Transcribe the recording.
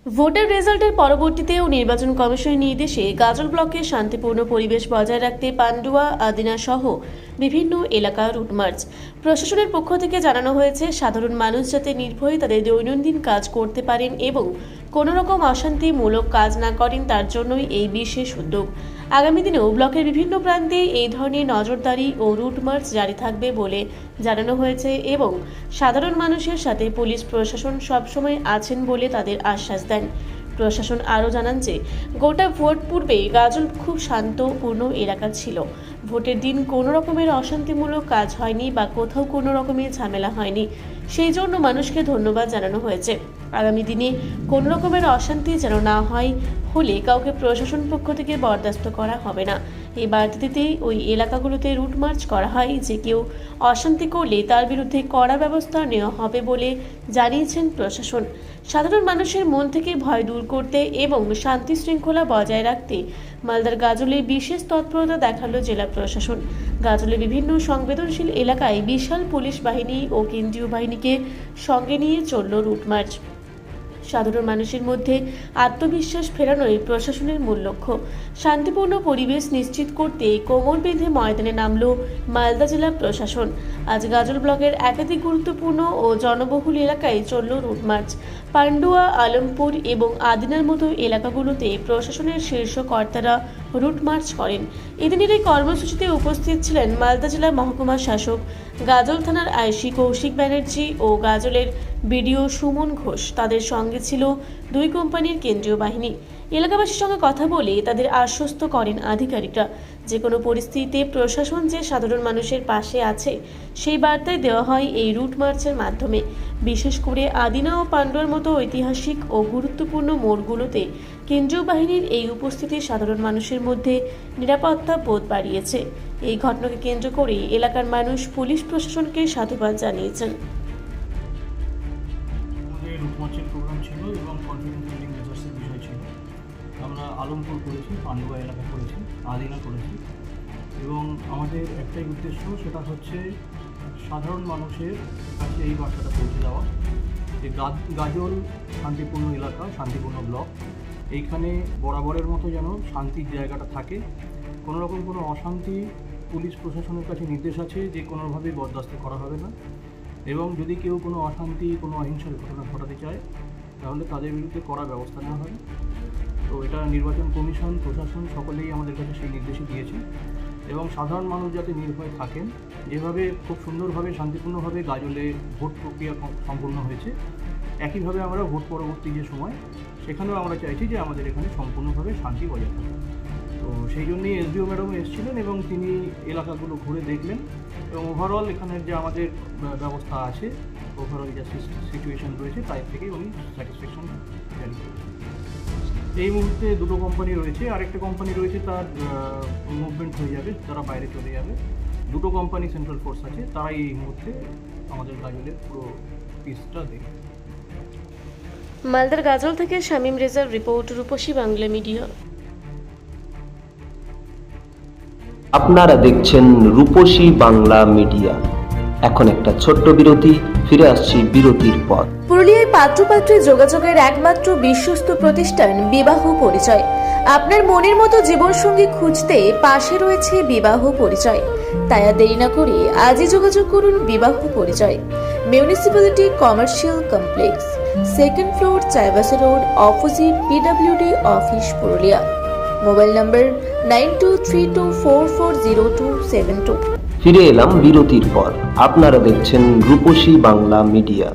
Voter রেজাল্টের পরবর্তীতেও নির্বাচন কমিশনের নির্দেশে গাজল ব্লকে শান্তিপূর্ণ পরিবেশ বজায় রাখতে পান্ডুয়া আদিনা সহ বিভিন্ন এলাকা রুটমার্চ। প্রশাসনের পক্ষ থেকে জানানো হয়েছে সাধারণ মানুষ যাতে নির্ভয়ে তাদের দৈনন্দিন কাজ করতে পারেন এবং কোনো রকম অশান্তিমূলক কাজ না করেন, তার জন্যই এই বিশেষ উদ্যোগ। আগামী দিনেও ব্লকের বিভিন্ন প্রান্তে এই ধরনের নজরদারি ও রুটমার্চ জারি থাকবে বলে জানানো হয়েছে এবং সাধারণ মানুষের সাথে পুলিশ প্রশাসন সবসময় আছেন বলে তাদের আশ্বাস দেন। প্রশাসন আরও জানান যে গোটা ভোট পূর্বে গাজল খুব শান্তপূর্ণ এলাকা ছিল। ভোটের দিন কোনো রকমের অশান্তিমূলক কাজ হয়নি বা কোথাও কোনো রকমের ঝামেলা হয়নি, সেই জন্য মানুষকে ধন্যবাদ জানানো হয়েছে। আগামী দিনে কোনো রকমের অশান্তি যেন না হয়, হলে কাউকে প্রশাসন পক্ষ থেকে বরদাস্ত করা হবে না। এই বার্তাতেই ওই এলাকাগুলোতে রুটমার্চ করা হয় যে কেউ অশান্তি করলে তার বিরুদ্ধে কড়া ব্যবস্থা নেওয়া হবে বলে জানিয়েছেন প্রশাসন। সাধারণ মানুষের মন থেকে ভয় দূর করতে এবং শান্তি শৃঙ্খলা বজায় রাখতে মালদার গাজলে বিশেষ তৎপরতা দেখালো জেলা প্রশাসন। গাজলে বিভিন্ন সংবেদনশীল এলাকায় বিশাল পুলিশ বাহিনী ও কেন্দ্রীয় বাহিনীকে সঙ্গে নিয়ে চলল রুটমার্চ। সাধারণ মানুষের মধ্যে আত্মবিশ্বাস ফেরানোই প্রশাসনের মূল লক্ষ্য। শান্তিপূর্ণ পরিবেশ নিশ্চিত করতে কোমর বেঁধে ময়দানে নামল মালদা জেলা প্রশাসন। আজ গাজল ব্লকের একাধিক গুরুত্বপূর্ণ ও জনবহুল এলাকায় চলল রুটমার্চ। পান্ডুয়া, আলমপুর এবং আদিনার মতো এলাকাগুলোতে প্রশাসনের শীর্ষ কর্তারা রুটমার্চ করেন। এদিনের এই কর্মসূচিতে উপস্থিত ছিলেন মালদা জেলা মহকুমা শাসক, গাজল থানার আইসি কৌশিক ব্যানার্জি ও গাজলের বিডিও সুমন ঘোষ। তাদের সঙ্গে ছিল দুই কোম্পানির কেন্দ্রীয় বাহিনী। এলাকাবাসীর সঙ্গে কথা বলে তাদের আশ্বস্ত করেন আধিকারিকরা যে কোনো পরিস্থিতিতে প্রশাসন যে সাধারণ মানুষের পাশে আছে সেই বার্তায় দেওয়া হয় এই রুট মার্চের মাধ্যমে। বিশেষ করে আদিনা ও পান্ডুয়ার মতো ঐতিহাসিক ও গুরুত্বপূর্ণ মোড়গুলোতে কেন্দ্রীয় বাহিনীর এই উপস্থিতি সাধারণ মানুষের মধ্যে নিরাপত্তা বোধ বাড়িয়েছে। এই ঘটনাকে কেন্দ্র করে এলাকার মানুষ পুলিশ প্রশাসনকে সাধুবাদ জানিয়েছেন। রুটমার্চের প্রোগ্রাম ছিল এবং কনফিডেন্স বিল্ডিং মেজার্সের বিষয় ছিল। আমরা আলমপুর করেছি, পান্ডুয়া এলাকা করেছি, আদিনা করেছি এবং আমাদের একটাই উদ্দেশ্য, সেটা হচ্ছে সাধারণ মানুষের কাছে এই বার্তাটা পৌঁছে দেওয়া যে গাজল শান্তিপূর্ণ এলাকা, শান্তিপূর্ণ ব্লক। এইখানে বরাবরের মতো যেন শান্তির জায়গাটা থাকে, কোনো রকম কোনো অশান্তি পুলিশ প্রশাসনের কাছে নির্দেশ আছে যে কোনোভাবেই বরদাস্ত করা হবে না এবং যদি কেউ কোনো অশান্তি, কোনো অহিংসার ঘটনা ঘটাতে চায় তাহলে তাদের বিরুদ্ধে কড়া ব্যবস্থা নেওয়া হয়। তো এটা নির্বাচন কমিশন, প্রশাসন সকলেই আমাদের কাছে সেই নির্দেশই দিয়েছে এবং সাধারণ মানুষ যাতে নির্ভয় থাকেন, যেভাবে খুব সুন্দরভাবে শান্তিপূর্ণভাবে গাজলে ভোট প্রক্রিয়া সম্পূর্ণ হয়েছে, একইভাবে আমরা ভোট পরবর্তী যে সময় সেখানেও আমরা চাইছি যে আমাদের এখানে সম্পূর্ণভাবে শান্তি বজায় থাকে। তো সেই জন্যই এসডিও ম্যাডাম এসেছিলেন এবং তিনি এলাকাগুলো ঘুরে দেখলেন এবং ওভারঅল এখানের যে আমাদের ব্যবস্থা আছে, ওভারঅল যে সিচুয়েশন রয়েছে তাই থেকেই উনি স্যাটিসফ্যাকশন জারি করেছেন। এই মুহূর্তে দুটো কোম্পানি রয়েছে, আরেকটা কোম্পানি রয়েছে তার মুভমেন্ট হয়ে যাবে, তারা বাইরে চলে যাবে। দুটো কোম্পানি সেন্ট্রাল ফোর্স আছে, তারাই এই মুহূর্তে আমাদের গাজলের পুরো পিসটা দেখবে। মালদার গাজল থেকে শামীম রেজার রিপোর্ট, রূপসী বাংলা মিডিয়া। আপনারা দেখছেন রূপসী বাংলা মিডিয়া। এখন একটা ছোট্ট বিরতি, ফিরে আসছি বিরতির পর। পুরুলিয়ায় পাত্রপাত্রী যোগাযোগের একমাত্র বিশ্বস্ত প্রতিষ্ঠান বিবাহ পরিচয়। আপনার মনের মতো জীবনসঙ্গী খুঁজতে পাশে রয়েছে বিবাহ পরিচয়। তাই আর দেরি না করে আজই যোগাযোগ করুন বিবাহ পরিচয়। Municipality commercial complex, second floor, Chaibasa road, opposite PWD office, Purulia. Mobile নম্বর 9232440272। ফিরে এলাম বিরতির পর। আপনারা দেখছেন রূপসী বাংলা মিডিয়া।